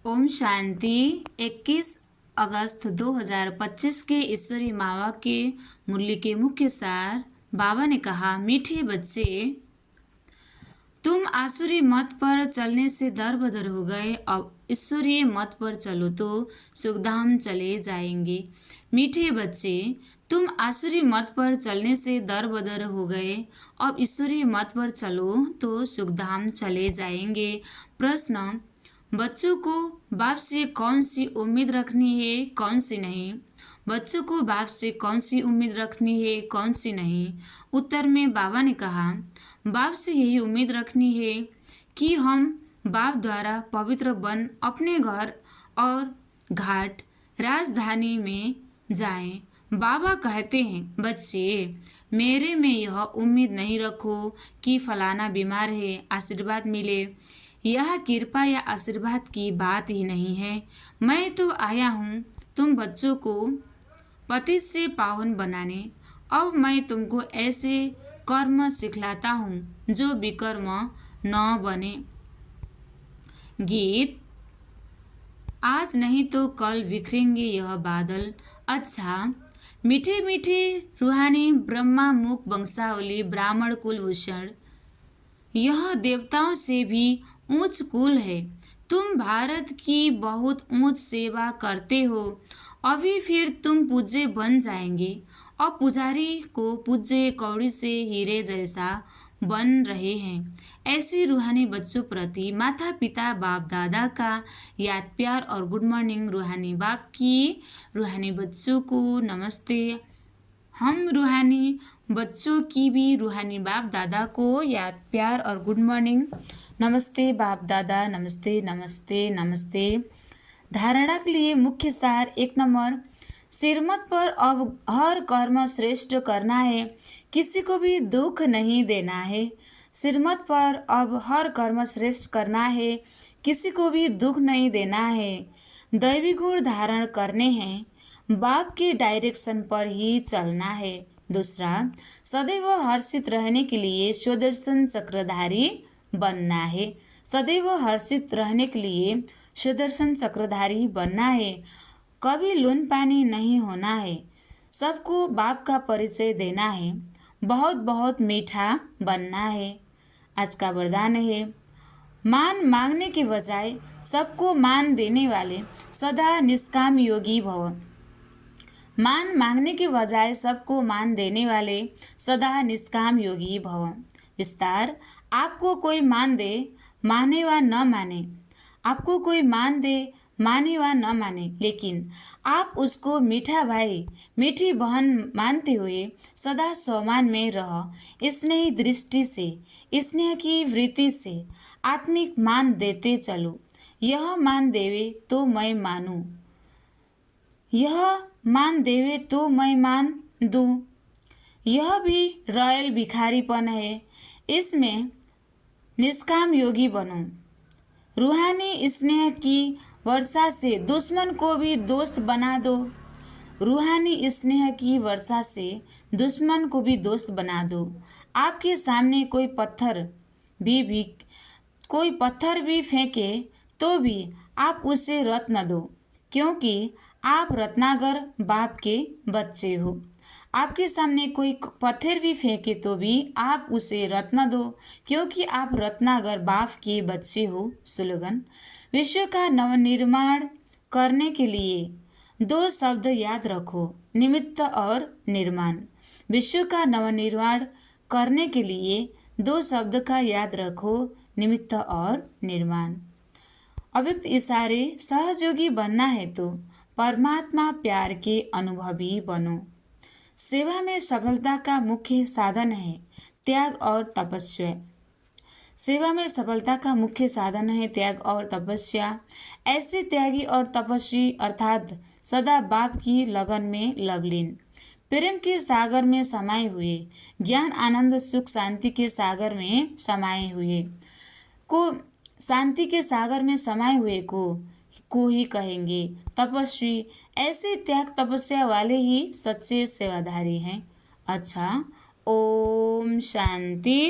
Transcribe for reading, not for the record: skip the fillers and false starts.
ओम शांति। 21 अगस्त 2025 के ईश्वरीय मावा के मूल्य के मुख्य सार। बाबा ने कहा, मीठे बच्चे, तुम आसुरी मत पर चलने से दरबदर हो गए, अब ईश्वरीय मत पर चलो तो सुखधाम चले जाएंगे। मीठे बच्चे, तुम आसुरी मत पर चलने से दरबदर हो गए, अब ईश्वरीय मत पर चलो तो सुखधाम चले जाएंगे। प्रश्न, बच्चों को बाप से कौन सी उम्मीद रखनी है, कौन सी नहीं? बच्चों को बाप से कौन सी उम्मीद रखनी है, कौन सी नहीं? उत्तर में बाबा ने कहा, बाप से यही उम्मीद रखनी है कि हम बाप द्वारा पवित्र बन अपने घर और घाट राजधानी में जाएं। बाबा कहते हैं, बच्चे, मेरे में यह उम्मीद नहीं रखो कि फलाना बीमार है, आशीर्वाद मिले। यह कृपा या आशीर्वाद की बात ही नहीं है। मैं तो आया हूँ तुम बच्चों को पतित से पावन बनाने। अब मैं तुमको ऐसे कर्म सिखलाता हूँ जो विकर्म न बने। गीत। आज नहीं तो कल बिखरेंगे यह बादल। अच्छा, मीठे मीठे रूहानी ब्रह्मा मुख वंशावली ब्राह्मण कुलभूषण, यह देवताओं से भी ऊंच कुल है। तुम भारत की बहुत ऊंच सेवा करते हो, अभी फिर तुम पूज्य बन जाएंगे और पुजारी को पूज्य कौड़ी से हीरे जैसा बन रहे हैं। ऐसे रूहानी बच्चों प्रति माता पिता बाप दादा का याद प्यार और गुड मॉर्निंग। रूहानी बाप की रूहानी बच्चों को नमस्ते। हम रूहानी बच्चों की भी रूहानी बाप दादा को याद प्यार और गुड मॉर्निंग। नमस्ते बाप दादा, नमस्ते नमस्ते नमस्ते। धारणा के लिए मुख्य सार 1 नंबर, सिरमत पर अब हर कर्म श्रेष्ठ करना है, किसी को भी दुख नहीं देना है। सिरमत पर अब हर कर्म श्रेष्ठ करना है, किसी को भी दुख नहीं देना है। दैवी गुण धारण करने हैं, बाप के डायरेक्शन पर ही चलना है। दूसरा, सदैव हर्षित रहने के लिए सुदर्शन चक्रधारी बनना है। सदैव हर्षित रहने के लिए सुदर्शन चक्रधारी बनना है। कभी लून पानी नहीं होना है। सबको बाप का परिचय देना है। बहुत बहुत मीठा बनना है। आज का वरदान है, मान मांगने के बजाय सबको मान देने वाले सदा निष्काम योगी भव। मान मांगने के बजाय सबको मान देने वाले सदा निष्काम योगी भव। विस्तार, आपको कोई मान दे, माने व न माने, आपको कोई मान दे, माने व न माने, लेकिन आप उसको मीठा भाई मीठी बहन मानते हुए सदा सम्मान में रह। स्नेही दृष्टि से, स्नेह की वृत्ति से आत्मिक मान देते चलो। यह मान देवे तो मैं मानूं, यह मान देवे तो मैं मान दूं। यह भी रॉयल भिखारीपन है, इसमें निष्काम योगी बनो। रूहानी स्नेह की वर्षा से दुश्मन को भी दोस्त बना दो। रूहानी स्नेह की वर्षा से दुश्मन को भी दोस्त बना दो। आपके सामने कोई पत्थर भी फेंके तो भी आप उसे रत्न दो, क्योंकि आप रत्नागर बाप के बच्चे हो। आपके सामने कोई पत्थर भी फेंके तो भी आप उसे रत्न दो, क्योंकि आप रत्नागर बाप के बच्चे हो। स्लोगन, विश्व का नवनिर्माण करने के लिए 2 शब्द याद रखो, निमित्त और निर्माण। विश्व का नवनिर्माण करने के लिए 2 शब्द का याद रखो, निमित्त और निर्माण। अव्यक्त इशारे सहयोगी बनना है तो परमात्मा प्यार के अनुभवी बनो। सेवा में सफलता का मुख्य साधन है त्याग और तपस्या। सेवा में सफलता का मुख्य साधन है त्याग और तपस्या। ऐसे त्यागी और तपस्वी अर्थात सदा बाप की लगन में लवलीन, प्रेम के सागर में समाये हुए, ज्ञान आनंद सुख शांति के सागर में समाये हुए को शांति के सागर में समाये हुए को ही कहेंगे तपस्वी। ऐसे त्याग तपस्या वाले ही सच्चे सेवाधारी हैं। अच्छा, ओम शांति।